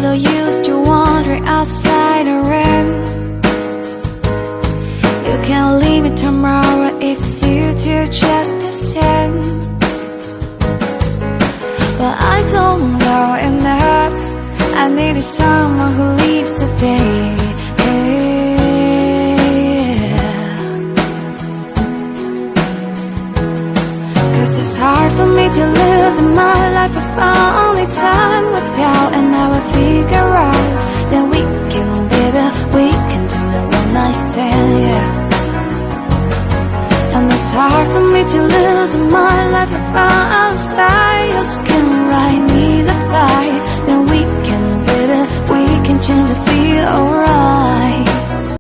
little used to wandering outside the rain. You can leave me tomorrow if you do just the same. But I don't know enough. I needed someone who lives a day. Cause it's hard for me to lose in my life. If only time will tell, and I will figure out that we can, baby, we can do the one night stand, yeah. And it's hard for me to lose in my life. If outside your skin, right, need a fight, then we can, baby, we can change and feel alright.